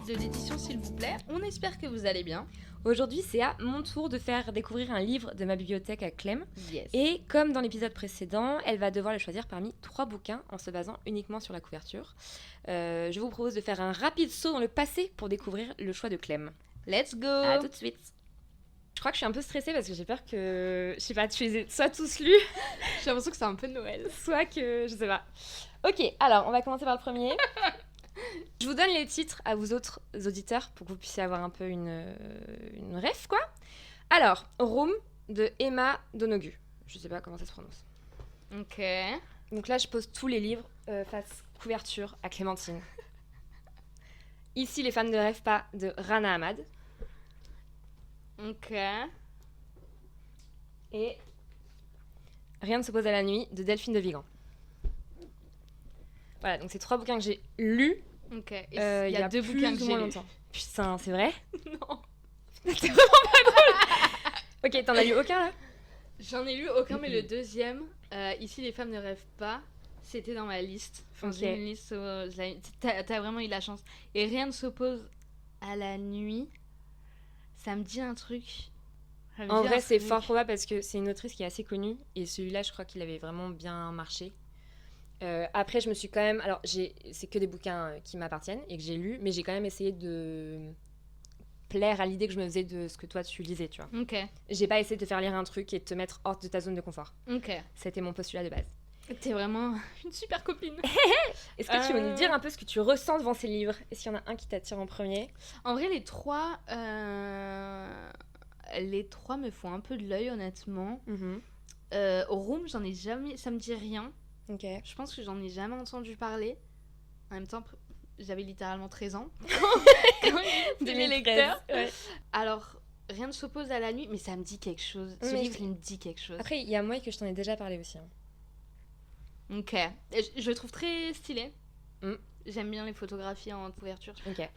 de l'édition s'il vous plaît. On espère que vous allez bien. Aujourd'hui, c'est à mon tour de faire découvrir un livre de ma bibliothèque à Clem. Yes. Et comme dans l'épisode précédent, elle va devoir le choisir parmi 3 bouquins en se basant uniquement sur la couverture. Je vous propose de faire un rapide saut dans le passé pour découvrir le choix de Clem. Let's go. À tout de suite. Je crois que je suis un peu stressée parce que j'ai peur que, je sais pas, tu les aies soit tous lus, J'ai l'impression que c'est un peu Noël. soit que, je sais pas. Ok, alors on va commencer par le premier. Je vous donne les titres à vous autres auditeurs pour que vous puissiez avoir un peu une ref, quoi. Alors, Room de Emma Donoghue. Je sais pas comment ça se prononce. Ok. Donc là, je pose tous les livres face couverture à Clémentine. Ici, Les femmes ne rêvent pas de Rana Ahmad. Ok. Et Rien ne s'oppose à la nuit de Delphine de Vigan. Voilà, donc c'est 3 bouquins que j'ai lus. Ok. Et Il il y a 2 bouquins que plus ou j'ai moins lus. longtemps. Putain, c'est vrai? Non. C'est vraiment pas drôle. Ok, t'en as lu aucun là? J'en ai lu aucun, mais le deuxième, Ici les femmes ne rêvent pas, c'était dans ma liste. Enfin, j'ai une liste, t'as vraiment eu de la chance. Et Rien ne s'oppose à la nuit, ça me dit un truc. En vrai, c'est fort probable parce que c'est une autrice qui est assez connue et celui-là, je crois qu'il avait vraiment bien marché. Après, je me suis quand même... Alors, c'est que des bouquins qui m'appartiennent et que j'ai lus, mais j'ai quand même essayé de plaire à l'idée que je me faisais de ce que toi, tu lisais, tu vois. Ok. J'ai pas essayé de te faire lire un truc et de te mettre hors de ta zone de confort. Ok. C'était mon postulat de base. T'es vraiment une super copine. Est-ce que tu veux nous dire un peu ce que tu ressens devant ces livres? Est-ce qu'il y en a un qui t'attire en premier? En vrai, les trois me font un peu de l'œil, honnêtement. Room, j'en ai jamais... Ça me dit rien. Ok. Je pense que j'en ai jamais entendu parler. En même temps, j'avais littéralement 13 ans quand j'ai les lecteurs. Ouais. Alors, Rien ne s'oppose à la nuit, mais ça me dit quelque chose. Ce Mais livre, il me dit quelque chose. Après, il y a moi que je t'en ai déjà parlé aussi. Ok. Et je le trouve très stylé. Mm. J'aime bien les photographies en couverture. Ok.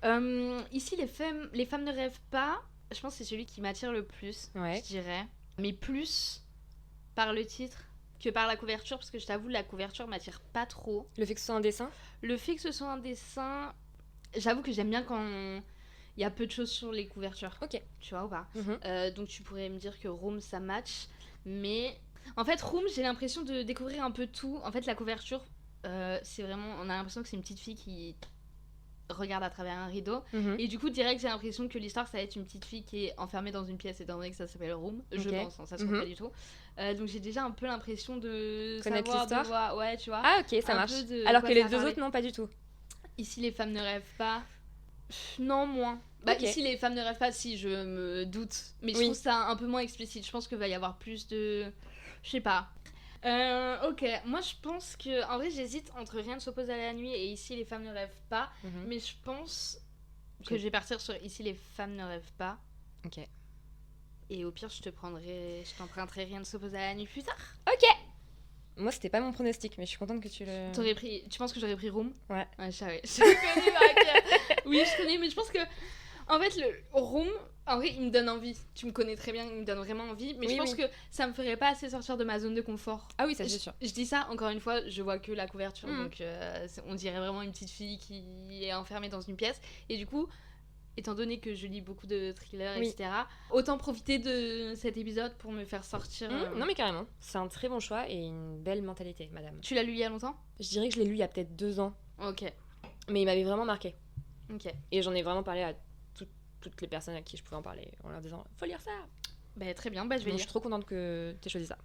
Ici, les femmes ne rêvent pas. Je pense que c'est celui qui m'attire le plus, Ouais. je dirais. Mais plus par le titre que par la couverture, parce que je t'avoue, la couverture m'attire pas trop. Le fait que ce soit un dessin? Le fait que ce soit un dessin, j'avoue que j'aime bien quand il y a peu de choses sur les couvertures. Ok. Tu vois ou pas? Mhm. Donc tu pourrais me dire que Room, ça match. Mais en fait, Room, j'ai l'impression de découvrir un peu tout. En fait, la couverture, c'est vraiment... On a l'impression que c'est une petite fille qui regarde à travers un rideau. Mhm. Et du coup, direct, j'ai l'impression que l'histoire, ça va être une petite fille qui est enfermée dans une pièce, étant donné que ça s'appelle Room. Je Ok. pense, hein, ça se trouve pas du tout. Donc j'ai déjà un peu l'impression de Connaître savoir, l'histoire. de voir... Ouais, tu vois. Ah ok, ça Un marche. peu de Alors quoi que les ça deux parlait. autres, non, pas du tout. Ici, les femmes ne rêvent pas. Non, moins. Bah, Ok. Ici, les femmes ne rêvent pas, si, je me doute. Mais je Oui. trouve ça un peu moins explicite. Je pense qu'il va y avoir plus de... Je sais pas. Ok, moi je pense que... En vrai, j'hésite entre Rien ne s'oppose à la nuit et Ici, les femmes ne rêvent pas. Mhm. Mais je pense que je vais partir sur Ici, les femmes ne rêvent pas. Ok. Et au pire, je t'emprunterai Rien ne s'oppose à la nuit plus tard. Ok. Moi, c'était pas mon pronostic, mais je suis contente que tu le... Tu penses que j'aurais pris Room? Ouais. Je savais. Je connais, Marc. Oui, je connais, mais je pense que... En fait, le Room, en vrai, il me donne envie. Tu me connais très bien, il me donne vraiment envie. Mais Oui, je pense oui. que ça me ferait pas assez sortir de ma zone de confort. Ah oui, ça c'est sûr. Je dis ça, encore une fois, je vois que la couverture. Mm. Donc, on dirait vraiment une petite fille qui est enfermée dans une pièce. Et du coup, étant donné que je lis beaucoup de thrillers, Oui. etc., autant profiter de cet épisode pour me faire sortir. Non mais carrément, c'est un très bon choix et une belle mentalité, madame. Tu l'as lu il y a longtemps? Je dirais que je l'ai lu il y a peut-être 2 ans, Ok. mais il m'avait vraiment marqué. Ok. Et j'en ai vraiment parlé à toutes les personnes à qui je pouvais en parler, en leur disant « Faut lire ça !» Bah, très bien, bah, je vais Donc, je lire. suis trop contente que tu aies choisi ça.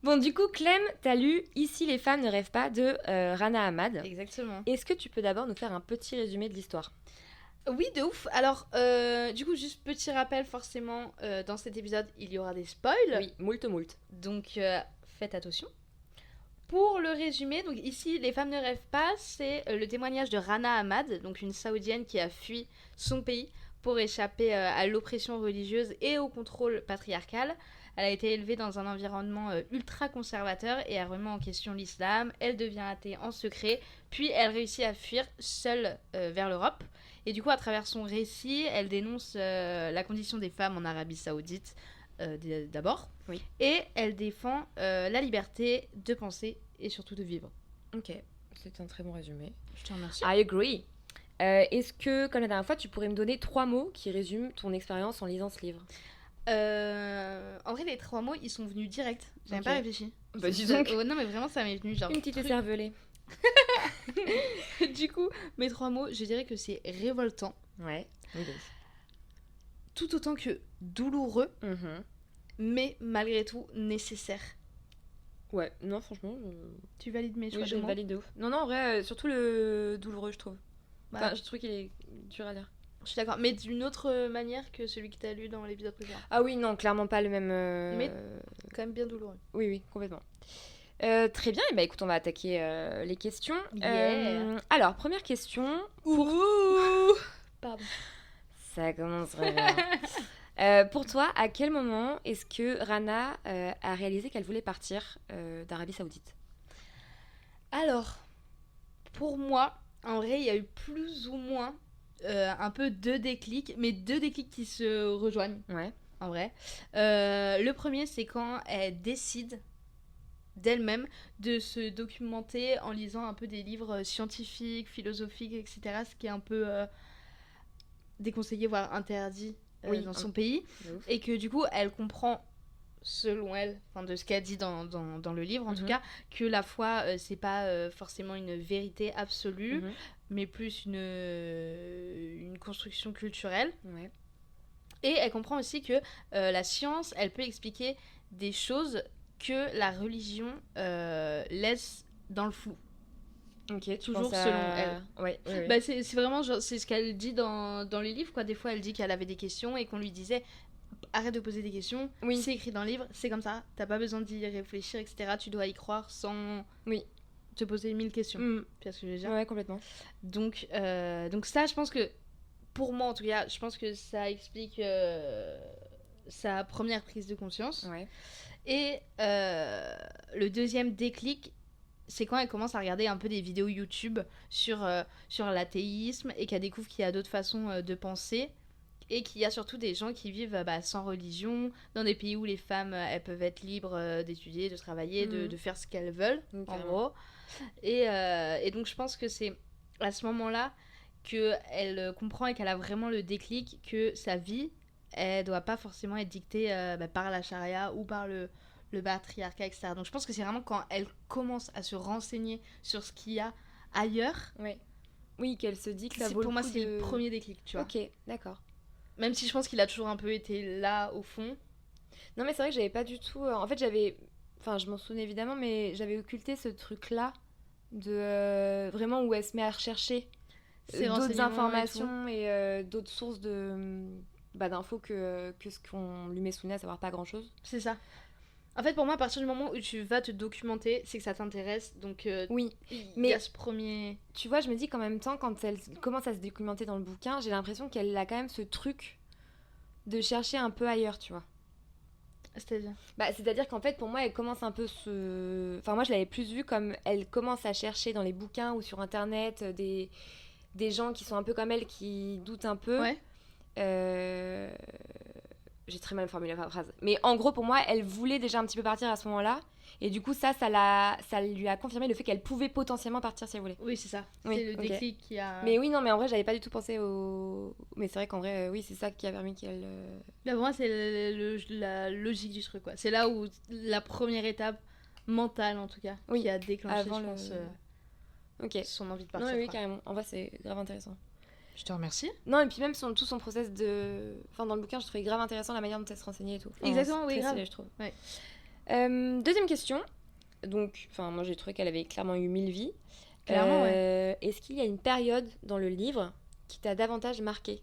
Bon, du coup, Clem, t'as lu « Ici, les femmes ne rêvent pas » de Rana Ahmad. Exactement. Est-ce que tu peux d'abord nous faire un petit résumé de l'histoire? Oui, de ouf. Alors, du coup, juste petit rappel, forcément, dans cet épisode, il y aura des spoils. Oui, moult. Donc, faites attention. Pour le résumé, donc ici, Les femmes ne rêvent pas, c'est le témoignage de Rana Ahmad, donc une Saoudienne qui a fui son pays pour échapper à l'oppression religieuse et au contrôle patriarcal. Elle a été élevée dans un environnement ultra conservateur et elle remet en question l'islam. Elle devient athée en secret, puis elle réussit à fuir seule vers l'Europe. Et du coup, à travers son récit, elle dénonce la condition des femmes en Arabie Saoudite, d'abord. Oui. Et elle défend la liberté de penser et surtout de vivre. Ok, c'est un très bon résumé. Je te remercie. I agree. Est-ce que, comme la dernière fois, tu pourrais me donner 3 mots qui résument ton expérience en lisant ce livre? En vrai, les 3 mots, ils sont venus direct. J'avais pas réfléchi. Bah, dis donc. Oh, non, mais vraiment, ça m'est venu genre. Une petite écervelée. Du coup, mes 3 mots, je dirais que c'est révoltant. Ouais. Oui. Tout autant que douloureux, mais malgré tout nécessaire. Ouais, non, franchement. Tu valides mes choix de mots? Oui, je valide de ouf. Non, en vrai, surtout le douloureux, je trouve. Enfin, je trouve qu'il est dur à lire. Je suis d'accord, mais d'une autre manière que celui que t'as lu dans l'épisode précédent. Ah oui, non, clairement pas le même. Mais quand même bien douloureux. Oui, complètement. Très bien, et bah écoute, on va attaquer les questions. Yeah. Alors, première question. Pardon. Ça commence très bien. Pour toi, à quel moment est-ce que Rana a réalisé qu'elle voulait partir d'Arabie Saoudite? Alors, pour moi, en vrai, il y a eu plus ou moins un peu 2 déclics, mais 2 déclics qui se rejoignent. Ouais. En vrai. Le premier, c'est quand elle décide d'elle-même de se documenter en lisant un peu des livres scientifiques, philosophiques, etc. Ce qui est un peu déconseillé, voire interdit dans son pays. Et que du coup, elle comprend, selon elle, de ce qu'elle dit dans le livre en tout cas, que la foi, c'est pas forcément une vérité absolue, mais plus une construction culturelle. Ouais. Et elle comprend aussi que la science, elle peut expliquer des choses que la religion laisse dans le flou. Ok, toujours selon elle. Ouais. Bah, c'est vraiment genre, c'est ce qu'elle dit dans les livres, quoi. Des fois, elle dit qu'elle avait des questions et qu'on lui disait arrête de poser des questions. C'est écrit dans le livre, c'est comme ça. T'as pas besoin d'y réfléchir, etc. Tu dois y croire sans te poser 1000 questions. Tu vois ce que je veux dire? Ouais, complètement. Donc ça, je pense que pour moi, en tout cas, je pense que ça explique sa première prise de conscience. Ouais. Et le deuxième déclic, c'est quand elle commence à regarder un peu des vidéos YouTube sur l'athéisme et qu'elle découvre qu'il y a d'autres façons de penser et qu'il y a surtout des gens qui vivent sans religion, dans des pays où les femmes elles peuvent être libres d'étudier, de travailler, de faire ce qu'elles veulent, en gros. Et donc je pense que c'est à ce moment-là qu'elle comprend et qu'elle a vraiment le déclic que sa vie, elle doit pas forcément être dictée par la charia ou par le patriarcat, etc. Donc je pense que c'est vraiment quand elle commence à se renseigner sur ce qu'il y a ailleurs. Oui, qu'elle se dit que ça vaut le coup. Pour moi, c'est le premier déclic, tu vois. Ok, d'accord. Même si je pense qu'il a toujours un peu été là, au fond. Non, mais c'est vrai que j'avais pas du tout... En fait, j'avais... Enfin, je m'en souviens évidemment, mais j'avais occulté ce truc-là de... vraiment où elle se met à rechercher d'autres informations et d'autres sources d'infos que ce qu'on lui met sous le nez, à savoir pas grand-chose. C'est ça. En fait, pour moi, à partir du moment où tu vas te documenter, c'est que ça t'intéresse. Donc, oui, mais il y a ce premier... Tu vois, je me dis qu'en même temps, quand elle commence à se documenter dans le bouquin, j'ai l'impression qu'elle a quand même ce truc de chercher un peu ailleurs, tu vois. C'est-à-dire c'est-à-dire qu'en fait, pour moi, elle commence un peu Enfin, moi, je l'avais plus vue comme elle commence à chercher dans les bouquins ou sur Internet des gens qui sont un peu comme elle, qui doutent un peu. Ouais. J'ai très mal formulé la phrase. Mais en gros, pour moi, elle voulait déjà un petit peu partir à ce moment-là. Et du coup, ça lui a confirmé le fait qu'elle pouvait potentiellement partir si elle voulait. Oui, c'est ça. C'est le déclic qui a... Mais oui, non, mais en vrai, j'avais pas du tout pensé au... Mais c'est vrai qu'en vrai, oui, c'est ça qui a permis qu'elle... Là, pour moi, c'est la logique du truc, quoi. C'est là où la première étape mentale, en tout cas, qui a déclenché, avant je pense, son envie de partir. Non, oui, carrément. En vrai, c'est grave intéressant. Je te remercie. Non, et puis même tout son process de... Enfin, dans le bouquin, je trouvais grave intéressant la manière dont elle se renseignait et tout. Enfin, exactement, oui, très grave. stylé, je trouve. Ouais. Deuxième question. Donc, moi, j'ai trouvé qu'elle avait clairement eu 1000 vies. Clairement, ouais. Est-ce qu'il y a une période dans le livre qui t'a davantage marqué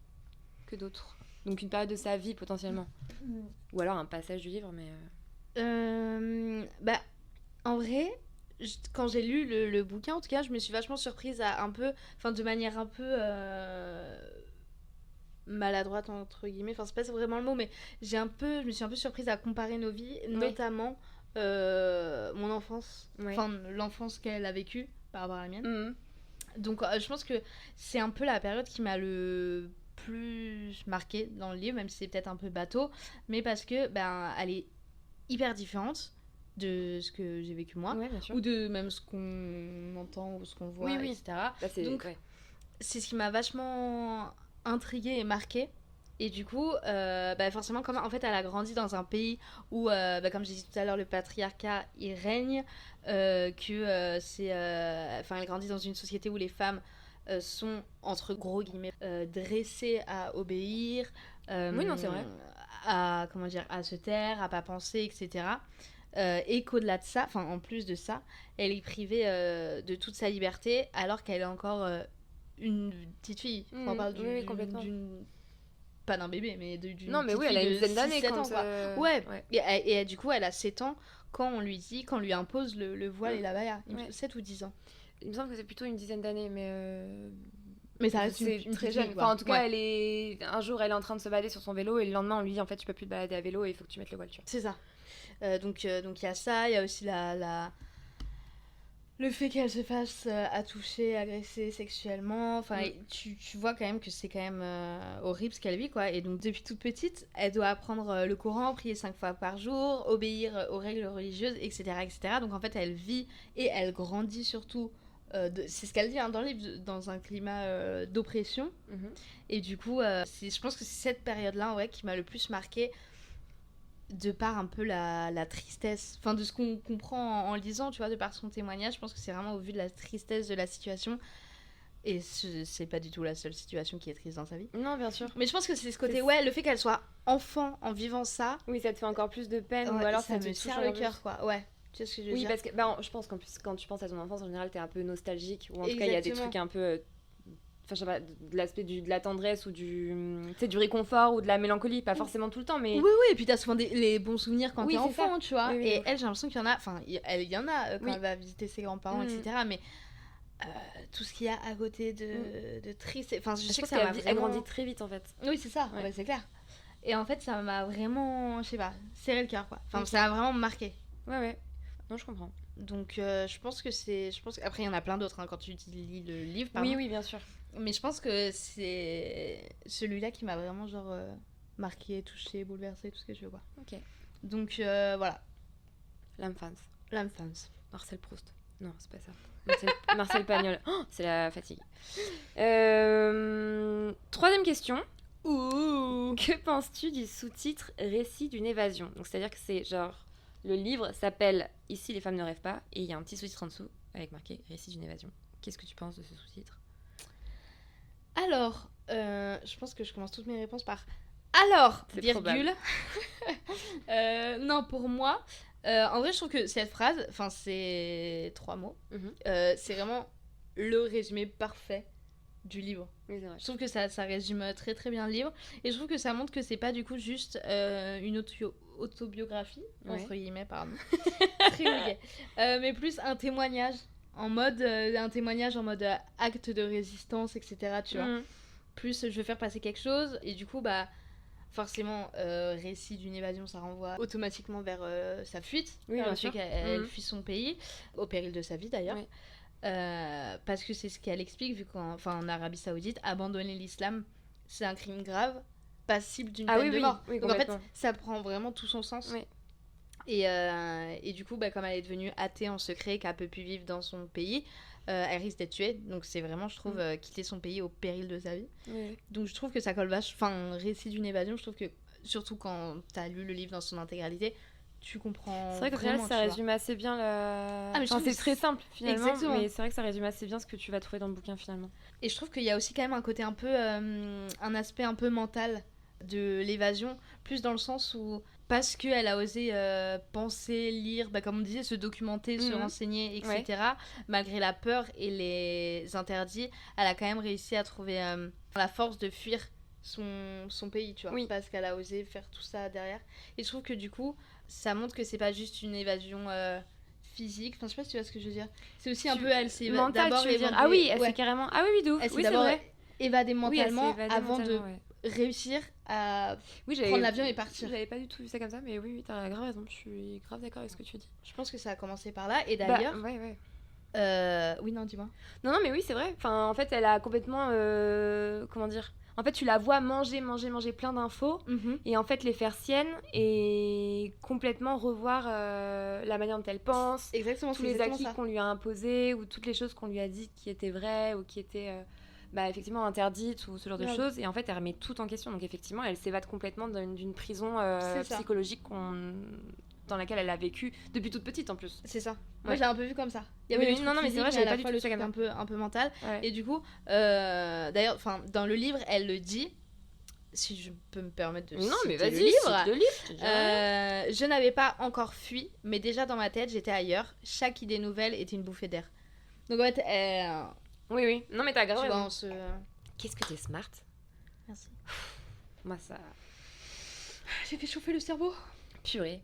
que d'autres? Donc, une période de sa vie, potentiellement. Ou alors un passage du livre, mais... En vrai... Quand j'ai lu le bouquin, en tout cas, je me suis vachement surprise de manière un peu maladroite, entre guillemets. Enfin, c'est pas vraiment le mot, mais je me suis un peu surprise à comparer nos vies, notamment mon enfance, l'enfance qu'elle a vécue par rapport à la mienne. Donc, je pense que c'est un peu la période qui m'a le plus marquée dans le livre, même si c'est peut-être un peu bateau, mais parce que, elle est hyper différente de ce que j'ai vécu moi, ou de même ce qu'on entend ou ce qu'on voit, etc. Donc c'est ce qui m'a vachement intriguée et marquée. Et du coup, forcément, comme en fait elle a grandi dans un pays où, comme j'ai dit tout à l'heure, le patriarcat il règne, elle grandit dans une société où les femmes sont, entre gros guillemets, dressées à obéir, Oui, non, c'est vrai. à se taire, à pas penser, etc. Et qu'au-delà de ça, en plus de ça, elle est privée de toute sa liberté alors qu'elle est encore une petite fille. On parle oui, complètement. d'une pas d'un bébé, mais d'une non, mais oui, elle a une dizaine d'années quand Ouais. Et du coup, elle a 7 ans quand on lui impose le voile et la baya. 7 ou 10 ans. Il me semble que c'est plutôt une dizaine d'années, mais ça reste une très jeune. En tout cas, un jour, elle est en train de se balader sur son vélo et le lendemain, on lui dit en fait, tu peux plus te balader à vélo et il faut que tu mettes le voile. Tu vois. C'est ça. Donc il y a ça, il y a aussi le fait qu'elle se fasse attoucher, agresser sexuellement. Tu vois quand même que c'est quand même horrible ce qu'elle vit, quoi. Et donc depuis toute petite, elle doit apprendre le Coran, prier 5 fois par jour, obéir aux règles religieuses, etc., etc. Donc en fait, elle vit et elle grandit surtout. C'est ce qu'elle dit dans le livre, dans un climat d'oppression. Et du coup, je pense que c'est cette période-là qui m'a le plus marquée, de par un peu la tristesse, de ce qu'on comprend en lisant, tu vois, de par son témoignage. Je pense que c'est vraiment au vu de la tristesse de la situation. Et c'est pas du tout la seule situation qui est triste dans sa vie. Non, bien sûr. Mais je pense que c'est ce côté, le fait qu'elle soit enfant en vivant ça. Oui, ça te fait encore plus de peine, ou alors ça me serre le cœur, quoi. Ouais. Tu sais ce que je veux dire ? Oui, parce que je pense qu'en plus, quand tu penses à ton enfance, en général, t'es un peu nostalgique, ou en tout cas, il y a des trucs un peu. Je sais pas, de l'aspect de la tendresse ou du réconfort ou de la mélancolie, pas forcément tout le temps, mais... Oui, et puis t'as souvent les bons souvenirs quand t'es enfant, tu vois. Oui, et elle, j'ai l'impression qu'il y en a, il y en a quand elle va visiter ses grands-parents, etc. Mais tout ce qu'il y a à côté de triste... je sais que ça m'a vraiment... Elle grandit très vite, en fait. Oui, c'est ça, c'est clair. Et en fait, ça m'a vraiment, je sais pas, serré le cœur, quoi. Ça m'a vraiment marqué. Ouais. Non, je comprends. Donc, je pense qu'après, il y en a plein d'autres, quand tu lis le livre, pardon. Oui, bien sûr. Mais je pense que c'est celui-là qui m'a vraiment marqué, touché, bouleversé, tout ce que je veux, quoi. Ok. Donc voilà. L'enfance. Marcel Proust. Non, c'est pas ça. Marcel Pagnol. Oh, c'est la fatigue. Troisième question. Que penses-tu du sous-titre Récit d'une évasion ? Donc c'est-à-dire que c'est genre le livre s'appelle Ici les femmes ne rêvent pas et il y a un petit sous-titre en dessous avec marqué Récit d'une évasion. Qu'est-ce que tu penses de ce sous-titre ? Alors, je pense que je commence toutes mes réponses par alors, c'est virgule. Non, pour moi, en vrai, je trouve que cette phrase, c'est 3 mots, c'est vraiment le résumé parfait du livre. Oui, c'est vrai. Je trouve que ça résume très très bien le livre, et je trouve que ça montre que c'est pas du coup juste une autobiographie, entre guillemets, pardon, très mouillé, mais plus un témoignage. En mode acte de résistance, etc. Tu vois. Plus je veux faire passer quelque chose, et du coup, forcément, récit d'une évasion, ça renvoie automatiquement vers sa fuite. Oui, bien sûr. qu'elle fuit son pays, au péril de sa vie d'ailleurs. Oui. Parce que c'est ce qu'elle explique, vu qu'en Arabie Saoudite, abandonner l'islam, c'est un crime grave, passible d'une peine de mort. Oui, donc en fait, ça prend vraiment tout son sens. Oui. Et du coup, comme elle est devenue athée en secret, qu'elle peut plus vivre dans son pays, elle risque d'être tuée. Donc c'est vraiment, je trouve, quitter son pays au péril de sa vie. Oui. Donc je trouve que ça colle vachement. Récit d'une évasion, je trouve que, surtout quand t'as lu le livre dans son intégralité, tu comprends. C'est vrai que vraiment, ça résume assez bien c'est très simple finalement. Exactement. Mais c'est vrai que ça résume assez bien ce que tu vas trouver dans le bouquin finalement. Et je trouve qu'il y a aussi quand même un côté un peu, un aspect un peu mental de l'évasion, plus dans le sens où, parce qu'elle a osé penser, lire, comme on disait, se documenter, se renseigner, etc. Malgré la peur et les interdits, elle a quand même réussi à trouver la force de fuir son pays, tu vois. Oui. Parce qu'elle a osé faire tout ça derrière. Et je trouve que du coup, ça montre que c'est pas juste une évasion physique. Je sais pas si tu vois ce que je veux dire. C'est aussi un peu, elle s'est d'abord tu veux dire. Ah oui, elle s'est carrément... Ah oui, d'où. Elle s'est d'abord évadée mentalement avant de réussir à prendre l'avion et partir. J'avais pas du tout vu ça comme ça, mais oui, t'as grave raison. Je suis grave d'accord avec ce que tu dis. Je pense que ça a commencé par là. Et d'ailleurs... oui, non, dis-moi. Non, mais oui, c'est vrai. En fait, elle a complètement... comment dire ? En fait, tu la vois manger plein d'infos, et en fait les faire siennes et complètement revoir la manière dont elle pense, exactement, tous les acquis qu'on lui a imposés ou toutes les choses qu'on lui a dit qui étaient vraies ou qui étaient effectivement interdites ou ce genre de choses. Et en fait, elle remet tout en question. Donc effectivement, elle s'évade complètement d'une prison psychologique dans laquelle elle a vécu depuis toute petite en plus. C'est ça. Moi j'ai un peu vu comme ça. Il y avait non mais c'est vrai, j'avais pas du tout le truc un peu mental. Et du coup, d'ailleurs, dans le livre, elle le dit. Si je peux me permettre de non mais vas-y, le livre, je n'avais pas encore fui, mais déjà dans ma tête j'étais ailleurs. Chaque idée nouvelle était une bouffée d'air. Donc en fait, oui, non mais t'as grave. Tu vois, Qu'est-ce que t'es smart. Merci. Moi ça. J'ai fait chauffer le cerveau. Purée.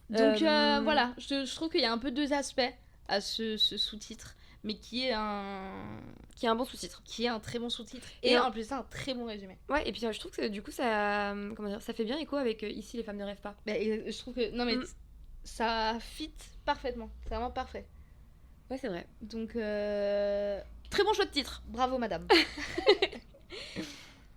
Donc voilà, je trouve qu'il y a un peu deux aspects à ce sous-titre. Mais qui est un bon sous-titre. Qui est un très bon sous-titre. Et en plus, c'est un très bon résumé. Ouais, et puis je trouve que du coup, ça fait bien écho avec Ici, les femmes ne rêvent pas. Je trouve que... Non, mais ça fit parfaitement. C'est vraiment parfait. Ouais, c'est vrai. Donc, très bon choix de titre. Bravo, madame.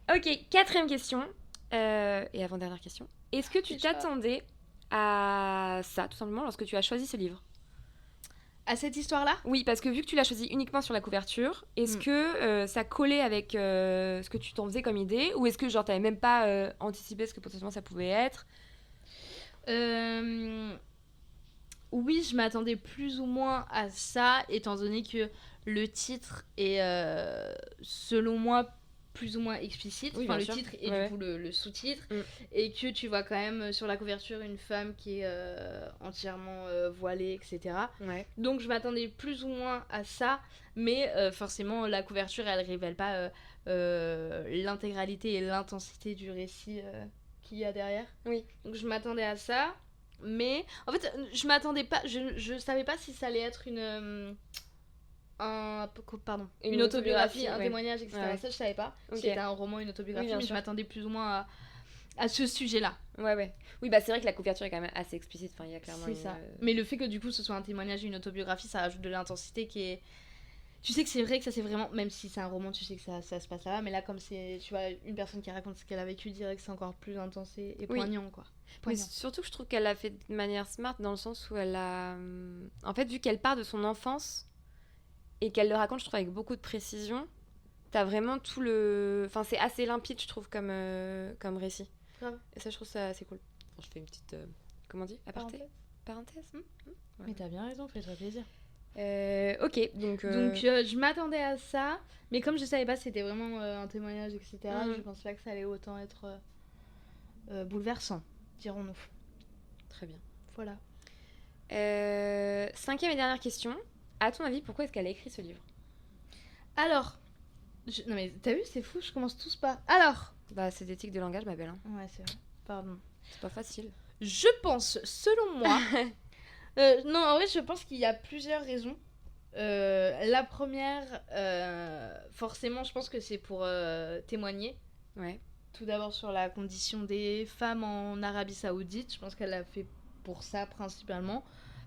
Ok, 4e question. Et avant-dernière question. Est-ce que tu t'attendais à ça, tout simplement, lorsque tu as choisi ce livre ? À cette histoire-là ? Oui, parce que vu que tu l'as choisi uniquement sur la couverture, est-ce que ça collait avec ce que tu t'en faisais comme idée ? Ou est-ce que genre t'avais même pas anticipé ce que potentiellement ça pouvait être ? Oui, je m'attendais plus ou moins à ça, étant donné que le titre est, selon moi, plus ou moins explicite. Oui, le titre et du coup le sous-titre. Et que tu vois quand même sur la couverture une femme qui est entièrement voilée, etc. Ouais. Donc je m'attendais plus ou moins à ça, mais forcément la couverture elle révèle pas l'intégralité et l'intensité du récit qu'il y a derrière. Oui. Donc je m'attendais à ça, mais en fait je m'attendais pas, je savais pas si ça allait être une autobiographie, un témoignage, etc. Ouais. Ça, je savais pas. Okay. C'était un roman, une autobiographie, mais je m'attendais plus ou moins à ce sujet-là. Ouais. Oui, bah c'est vrai que la couverture est quand même assez explicite. Enfin, il y a clairement. C'est ça. Mais le fait que du coup ce soit un témoignage et une autobiographie, ça rajoute de l'intensité qui est. Tu sais que c'est vrai que ça c'est vraiment, même si c'est un roman, tu sais que ça se passe là-bas, mais là comme c'est, tu vois, une personne qui raconte ce qu'elle a vécu, dirait que c'est encore plus intense et poignant, quoi. Mais surtout que je trouve qu'elle l'a fait de manière smart dans le sens où elle a, en fait, vu qu'elle part de son enfance. Et qu'elle le raconte, je trouve, avec beaucoup de précision. T'as vraiment tout le... Enfin, c'est assez limpide, je trouve, comme récit. Grave. Et ça, je trouve ça assez cool. Bon, je fais une petite... comment on dit ? Aparté ? Parenthèse. Mais t'as bien raison, fais-toi plaisir. Ok, donc je m'attendais à ça, mais comme je savais pas si c'était vraiment un témoignage, etc., je pensais pas que ça allait autant être bouleversant, dirons-nous. Très bien. Voilà. 5e et dernière question. À ton avis, pourquoi est-ce qu'elle a écrit ce livre ? Alors, non mais t'as vu, c'est fou, je commence tous par... Alors Bah, c'est d'éthique de langage, ma belle. Hein. Ouais, c'est vrai, pardon. C'est pas facile. Je pense, selon moi... non, en vrai, je pense qu'il y a plusieurs raisons. La première, forcément, je pense que c'est pour témoigner. Ouais. Tout d'abord sur la condition des femmes en Arabie Saoudite. Je pense qu'elle l'a fait pour ça, principalement.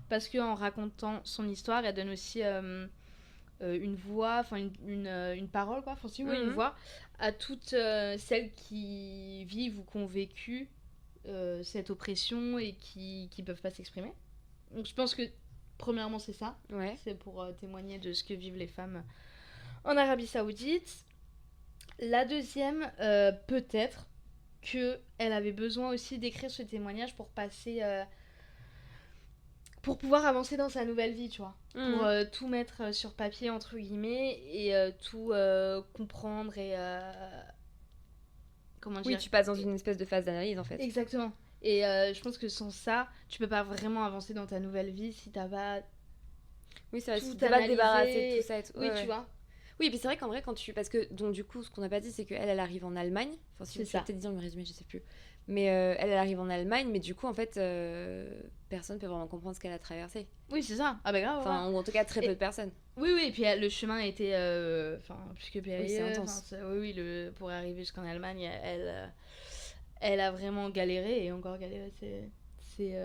Parce qu'en racontant son histoire, elle donne aussi une voix, enfin une parole, quoi. Enfin, si, oui, une voix à toutes celles qui vivent ou qui ont vécu cette oppression et qui peuvent pas s'exprimer. Donc je pense que, premièrement, c'est ça. Ouais. C'est pour témoigner de ce que vivent les femmes en Arabie Saoudite. La deuxième, peut-être qu'elle avait besoin aussi d'écrire ce témoignage pour passer... pour pouvoir avancer dans sa nouvelle vie, tu vois. Pour tout mettre sur papier, entre guillemets, et tout comprendre et... comment dire ? Oui, tu passes dans une espèce de phase d'analyse, en fait. Exactement. Et je pense que sans ça, tu peux pas vraiment avancer dans ta nouvelle vie si t'as pas... Oui, c'est vrai, si t'as pas débarrassé de tout ça et tout. Oui, tu vois. Oui, et puis c'est vrai qu'en vrai, quand tu... Parce que, donc du coup, ce qu'on n'a pas dit, c'est qu'elle arrive en Allemagne. Enfin, si vous peut-être dit dans le résumé, je sais plus. Mais elle arrive en Allemagne, mais du coup, en fait, personne ne peut vraiment comprendre ce qu'elle a traversé. Oui, c'est ça. Ah bah grave. Enfin, ou en tout cas, très peu de personnes. Oui, et puis le chemin a été plus que périlleux. Oui, c'est intense. Pour arriver jusqu'en Allemagne, elle a vraiment galéré, et encore galéré, c'est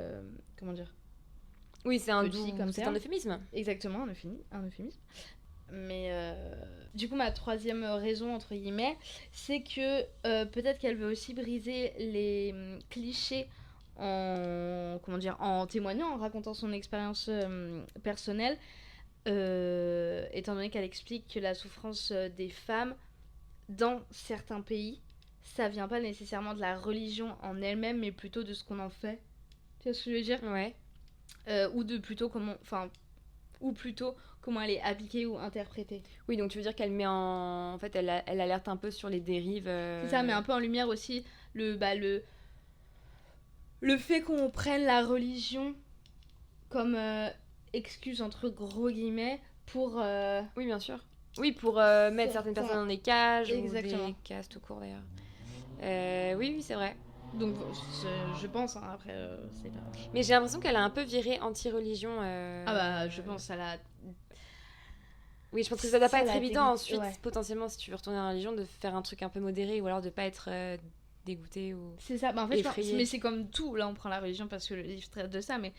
comment dire ? Oui, c'est un euphémisme. Exactement, un euphémisme. Mais du coup, ma troisième raison, entre guillemets, c'est que peut-être qu'elle veut aussi briser les clichés en témoignant, en racontant son expérience personnelle, étant donné qu'elle explique que la souffrance des femmes dans certains pays, ça vient pas nécessairement de la religion en elle-même, mais plutôt de ce qu'on en fait. Tu vois ce que je veux dire ? Ouais. Ou de plutôt comment... Enfin, ou plutôt comment elle est appliquée ou interprétée. Oui, donc tu veux dire qu'elle met en fait, elle alerte un peu sur les dérives. C'est ça, met un peu en lumière aussi le fait qu'on prenne la religion comme excuse entre gros guillemets pour... Oui, bien sûr. Oui, pour mettre certaines personnes dans des cages. Exactement. Ou des cases tout court d'ailleurs. Oui, c'est vrai. Donc je pense, hein, après c'est pas... Mais j'ai l'impression qu'elle a un peu viré anti-religion. Ah bah je pense à la... Oui, je pense que ça doit pas être évident ensuite, potentiellement, si tu veux retourner à la religion, de faire un truc un peu modéré ou alors de pas être dégoûté ou... C'est ça, bah en fait, mais c'est comme tout, là on prend la religion parce que le livre traite de ça, mais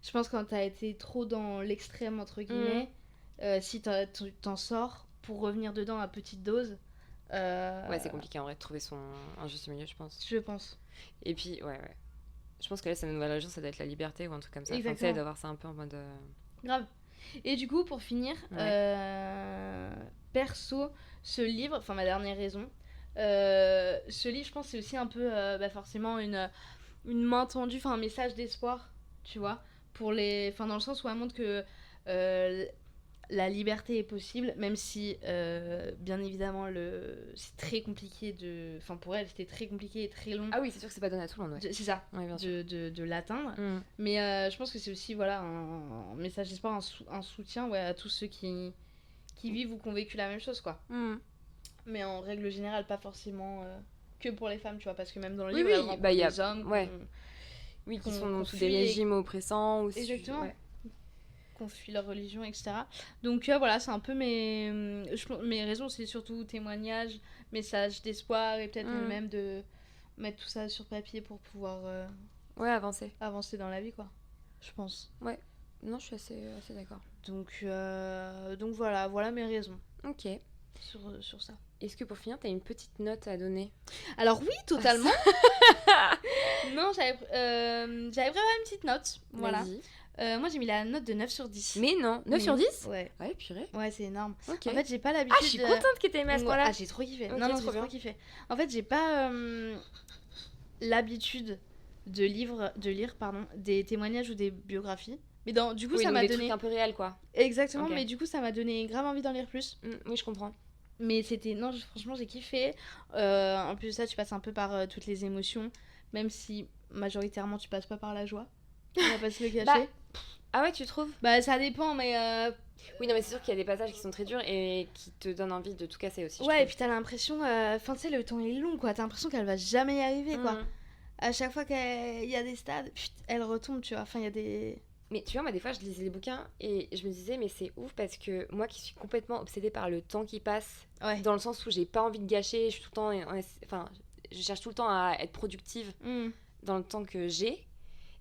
je pense que quand t'as été trop dans l'extrême, entre guillemets, si t'en sors, pour revenir dedans à petite dose... Ouais, c'est compliqué en vrai de trouver un juste milieu, je pense. Je pense. Et puis, ouais. Je pense que là, sa nouvelle religion, ça doit être la liberté ou un truc comme ça. Exactement. Enfin, elle doit avoir ça un peu en mode... Grave. Et du coup, pour finir, perso, ce livre, enfin ma dernière raison, ce livre, je pense, c'est aussi un peu forcément une main tendue, enfin un message d'espoir, tu vois, pour les... Enfin, dans le sens où elle montre que la liberté est possible, même si, bien évidemment, c'est très compliqué de... Enfin, pour elle, c'était très compliqué et très long. Ah oui, c'est sûr que c'est pas donné à tout le monde, ouais. C'est ça, ouais, bien sûr. de l'atteindre. Mais je pense que c'est aussi, voilà, un message d'espoir, un soutien à tous ceux qui vivent ou qui ont vécu la même chose, quoi. Mais en règle générale, pas forcément que pour les femmes, tu vois, parce que même dans le livre, il y a des hommes qui sont sous des régimes oppressants aussi. Exactement. Ouais. Qu'on fuit leur religion, etc. Donc voilà, c'est un peu mes raisons, c'est surtout témoignages, messages d'espoir et peut-être même de mettre tout ça sur papier pour pouvoir avancer dans la vie, quoi, je pense. Ouais, non, je suis assez d'accord. Donc voilà mes raisons. Ok. Sur ça. Est-ce que pour finir, t'as une petite note à donner ? Alors oui, totalement. Non, j'avais vraiment une petite note. Voilà. Moi, j'ai mis la note de 9 sur 10. Mais non, 9 sur 10 ? Ouais. Ouais, purée. Ouais, c'est énorme. Okay. En fait, j'ai pas l'habitude... Ah, je suis contente que t'aies aimé à ce point-là. Ah, j'ai trop kiffé. Okay, non, j'ai trop kiffé. En fait, j'ai pas l'habitude de lire des témoignages ou des biographies. Mais du coup, ça m'a donné... trucs un peu réels, quoi. Exactement, mais du coup, ça m'a donné grave envie d'en lire plus. Oui, je comprends. Mais c'était... Non, franchement, j'ai kiffé. En plus de ça, tu passes un peu par toutes les émotions. Même si, majoritairement, tu passes pas par la joie. On va pas se le cacher. Ah ouais, tu trouves ? Bah, ça dépend, mais... Oui, non, mais c'est sûr qu'il y a des passages qui sont très durs et qui te donnent envie de tout casser aussi. Ouais, et puis t'as l'impression... Enfin, tu sais, le temps est long, quoi. T'as l'impression qu'elle va jamais y arriver, quoi. À chaque fois qu'il y a des stades, elle retombe, tu vois. Enfin, il y a des... Mais tu vois, moi, des fois, je lisais les bouquins et je me disais, mais c'est ouf parce que moi qui suis complètement obsédée par le temps qui passe, dans le sens où j'ai pas envie de gâcher, je suis tout le temps... Enfin, je cherche tout le temps à être productive dans le temps que j'ai.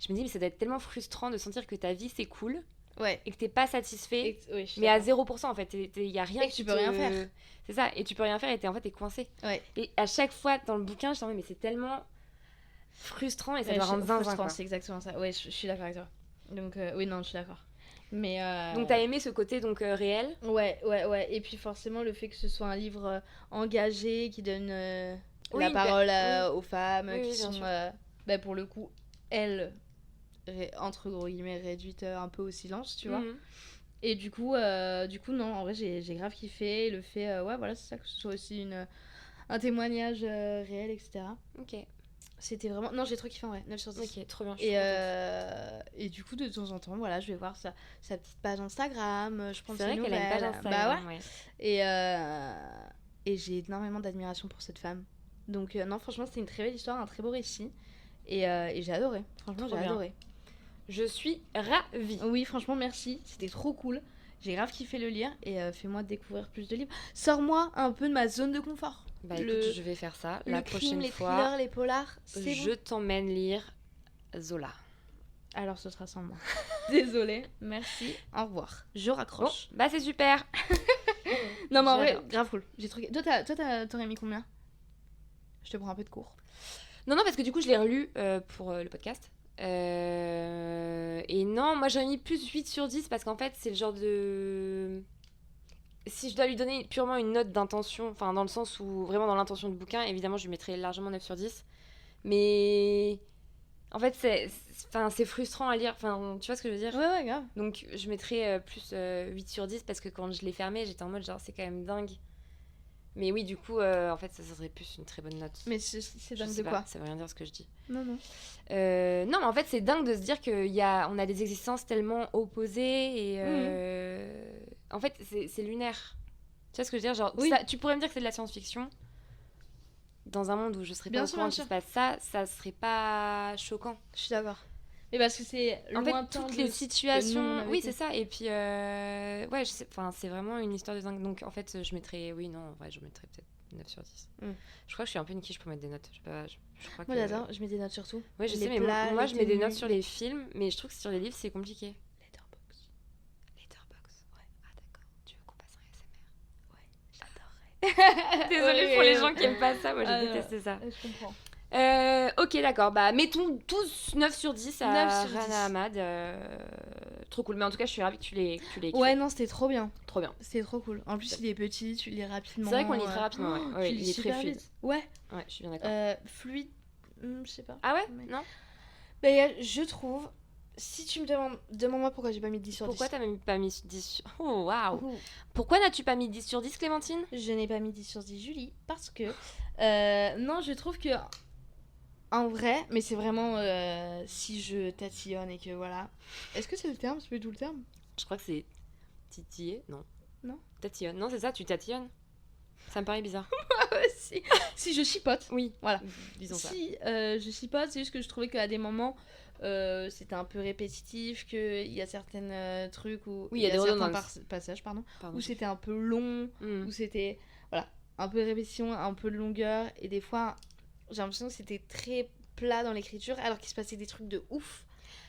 Je me dis, mais ça doit être tellement frustrant de sentir que ta vie, c'est cool. Ouais. Et que t'es pas satisfait, mais à 0% en fait, il y a rien que tu peux rien faire. C'est ça, et tu peux rien faire et en fait t'es coincé. Ouais. Et à chaque fois dans le bouquin, je me dis mais c'est tellement frustrant et ça doit rendre zinzin. C'est exactement ça. Ouais, je suis d'accord avec toi. Donc oui, non, je suis d'accord. Mais donc t'as aimé ce côté donc réel. Ouais. Et puis forcément le fait que ce soit un livre engagé qui donne la parole aux femmes qui sont pour le coup elles entre gros guillemets réduite un peu au silence, tu vois. Et du coup non, en vrai j'ai grave kiffé le fait voilà, c'est ça, que ce soit aussi un témoignage réel, etc. Ok. C'était vraiment... Non, j'ai trop kiffé en vrai, 9 sur 10. Ok, trop bien. Et du coup, de temps en temps, voilà, je vais voir sa petite page Instagram, je prends ses nouvelles. C'est vrai qu'elle a une page Instagram, ouais. Et j'ai énormément d'admiration pour cette femme. Donc non, franchement, c'était une très belle histoire, un très beau récit. Et j'ai adoré, franchement, j'ai adoré. Je suis ravie. Oui, franchement, merci, c'était trop cool. J'ai grave kiffé le lire et fais-moi découvrir plus de livres. Sors-moi un peu de ma zone de confort. Bah écoute, je vais faire ça la prochaine fois. Les thrillers, les polars, c'est je t'emmène lire Zola. Alors ce sera sans moi. Désolée, merci, au revoir. Je raccroche. Bon, bah c'est super. Non mais en vrai, grave cool. J'ai trop... Toi, t'aurais mis combien ? Je te prends un peu de cours. Non, parce que du coup, je l'ai relu pour le podcast. Et non, moi j'aurais mis plus 8 sur 10 parce qu'en fait, c'est le genre de... Si je dois lui donner purement une note d'intention, enfin dans le sens où vraiment dans l'intention du bouquin, évidemment je lui mettrais largement 9 sur 10. Mais en fait c'est frustrant à lire, enfin tu vois ce que je veux dire ? Ouais, grave. Donc je mettrais plus 8 sur 10 parce que quand je l'ai fermé, j'étais en mode genre c'est quand même dingue. Mais oui, du coup, en fait, ça serait plus une très bonne note. Mais c'est dingue de quoi ? Ça veut rien dire ce que je dis. Non. Non, mais en fait, c'est dingue de se dire qu'on a des existences tellement opposées et... En fait, c'est lunaire. Tu vois ce que je veux dire ? Genre, tu pourrais me dire que c'est de la science-fiction. Dans un monde où je serais pas au courant qu'il se passe ça serait pas choquant. Je suis d'accord. Mais parce que c'est lointain. En fait, toutes les situations... Oui, c'est ça. Et puis, ouais, c'est vraiment une histoire de dingue. Donc, en fait, je mettrais... Oui, non, en vrai, je mettrais peut-être 9 sur 10. Je crois que je suis un peu une quiche pour mettre des notes. Je crois moi, j'adore. Je mets des notes sur tout. Ouais, je sais, mais moi, je mets des notes sur les films. Mais je trouve que sur les livres, c'est compliqué. Letterboxd, ouais. Ah, d'accord. Tu veux qu'on passe un ASMR ? Ouais, j'adorerais. Désolée pour les gens qui aiment pas ça. Moi, j'ai détesté ça. Je comprends. Ok, d'accord. Bah, mettons tous 9 sur 10 à Rana Ahmad. Trop cool. Mais en tout cas, je suis ravie que tu l'aies écrit. Ouais, non, c'était trop bien. Trop bien. C'était trop cool. En plus, il est petit, tu le lis rapidement. C'est vrai qu'on lit très rapidement, ouais. Il est très fluide. Ouais. Ouais, je suis bien d'accord. Fluide, je sais pas. Ah ouais ? Non ? Bah, je trouve... Si tu me demande-moi pourquoi j'ai pas mis 10 sur 10. Pourquoi t'as même pas mis 10 sur... Oh, waouh. Pourquoi n'as-tu pas mis 10 sur 10, Clémentine ? Je n'ai pas mis 10 sur 10, Julie, parce que... non, je trouve que... En vrai, mais c'est vraiment si je tatillonne et que voilà. Est-ce que c'est le terme ? C'est pas tout le terme ? Je crois que c'est titiller, non. Non. Tatillonne. Non, c'est ça, tu tatillonnes. Ça me paraît bizarre. si je chipote. Oui, voilà. Disons ça. Si je chipote, c'est juste que je trouvais qu'à des moments, c'était un peu répétitif, qu'il y a certains trucs où... Oui, il y a des certains passages, où c'était un peu long, où c'était un peu de répétition, un peu de longueur, et des fois... J'ai l'impression que c'était très plat dans l'écriture, alors qu'il se passait des trucs de ouf.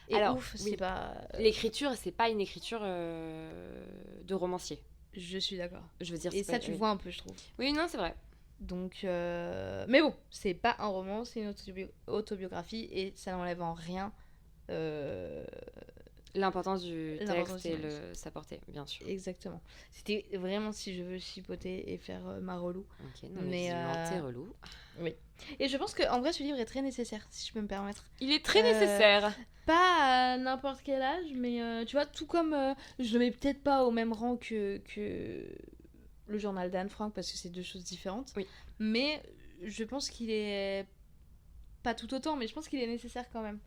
Et alors, ouf, c'est pas... L'écriture, c'est pas une écriture de romancier. Je suis d'accord. Je veux dire, et ça, tu vois un peu, je trouve. Oui, non, c'est vrai. Donc, mais bon, c'est pas un roman, c'est une autobiographie, et ça n'enlève en rien... L'importance du texte et sa portée, bien sûr. Exactement. C'était vraiment si je veux chipoter et faire ma relou. Ok, non mais t'es relou. Oui. Et je pense qu'en vrai, ce livre est très nécessaire, si je peux me permettre. Il est très nécessaire. Pas à n'importe quel âge, mais tu vois, tout comme je le mets peut-être pas au même rang que le journal d'Anne Frank, parce que c'est deux choses différentes. Oui. Mais je pense qu'il est pas tout autant, mais je pense qu'il est nécessaire quand même.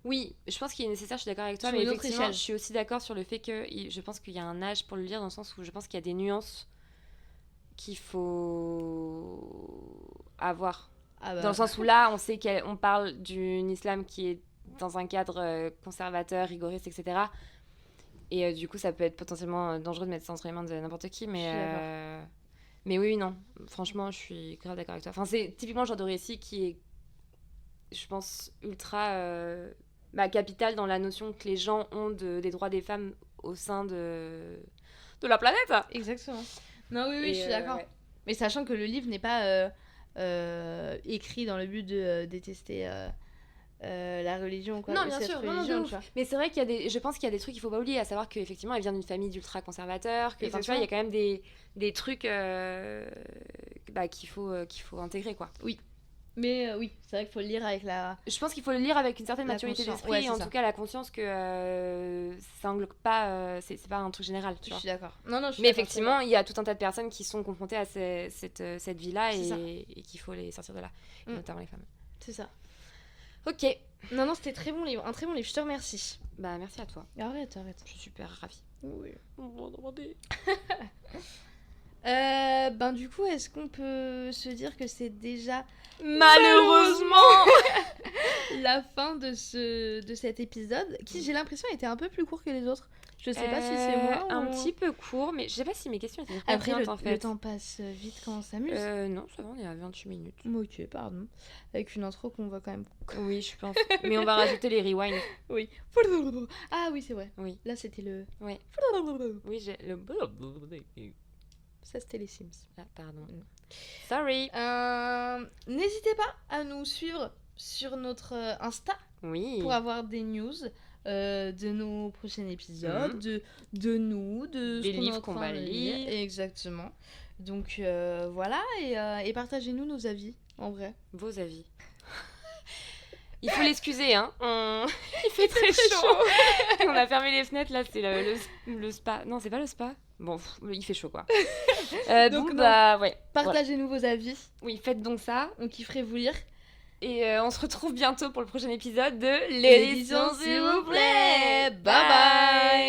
Oui, je pense qu'il est nécessaire, je suis d'accord avec toi, mais effectivement, je suis aussi d'accord sur le fait que je pense qu'il y a un âge pour le lire, dans le sens où je pense qu'il y a des nuances qu'il faut avoir. Dans le sens où là, on sait qu'on parle d'un islam qui est dans un cadre conservateur, rigoriste, etc. Et du coup, ça peut être potentiellement dangereux de mettre ça entre les mains de n'importe qui, mais oui, non. Franchement, je suis grave d'accord avec toi. Enfin, c'est typiquement le genre de récit qui est, je pense, ultra... capitale dans la notion que les gens ont des droits des femmes au sein de la planète. Exactement. Non, oui, je suis d'accord. Ouais. Mais sachant que le livre n'est pas écrit dans le but de détester la religion, quoi. Non, bien sûr. Non, mais c'est vrai je pense qu'il y a des trucs qu'il faut pas oublier, à savoir qu'effectivement, elle vient d'une famille d'ultra conservateurs, que tu vois, il y a quand même des trucs qu'il faut intégrer, quoi. Oui. Mais oui, c'est vrai qu'il faut le lire avec la... Je pense qu'il faut le lire avec une certaine maturité d'esprit, et en tout cas la conscience que ça englobe pas... c'est pas un truc général, tu vois. Je suis d'accord. Non, mais effectivement, il y a tout un tas de personnes qui sont confrontées à cette vie-là et qu'il faut les sortir de là, notamment les femmes. C'est ça. Ok. Non, c'était très bon livre. Un très bon livre, je te remercie. Bah, merci à toi. Arrête. Je suis super ravie. Oui. On va demander. Du coup, est-ce qu'on peut se dire que c'est déjà malheureusement la fin de cet épisode qui, j'ai l'impression, était un peu plus court que les autres. Je sais pas si c'est moi un petit peu court, mais je sais pas si mes questions étaient après en fait. Le temps passe vite quand on s'amuse. Non, ça va, on est à 28 minutes. Ok, pardon. Avec une intro qu'on va quand même... Oui, je pense. Mais on va rajouter les rewinds. Oui. Ah oui, c'est vrai. Oui. Là, c'était le... Oui. Oui, j'ai le... Ça, c'était les Sims. Ah, pardon. Sorry. N'hésitez pas à nous suivre sur notre Insta. Oui. Pour avoir des news de nos prochains épisodes, de nous, de des livres qu'on va lire. Exactement. Donc voilà, et partagez-nous nos avis, en vrai. Vos avis. Il faut l'excuser, hein. Il fait très chaud. On a fermé les fenêtres, là, c'est le spa. Non, c'est pas le spa. Bon, il fait chaud, quoi. Donc, ouais. Partagez-nous vos avis. Oui, faites donc ça. On kifferait vous lire. Et on se retrouve bientôt pour le prochain épisode de l'édition, s'il vous plaît. Bye bye.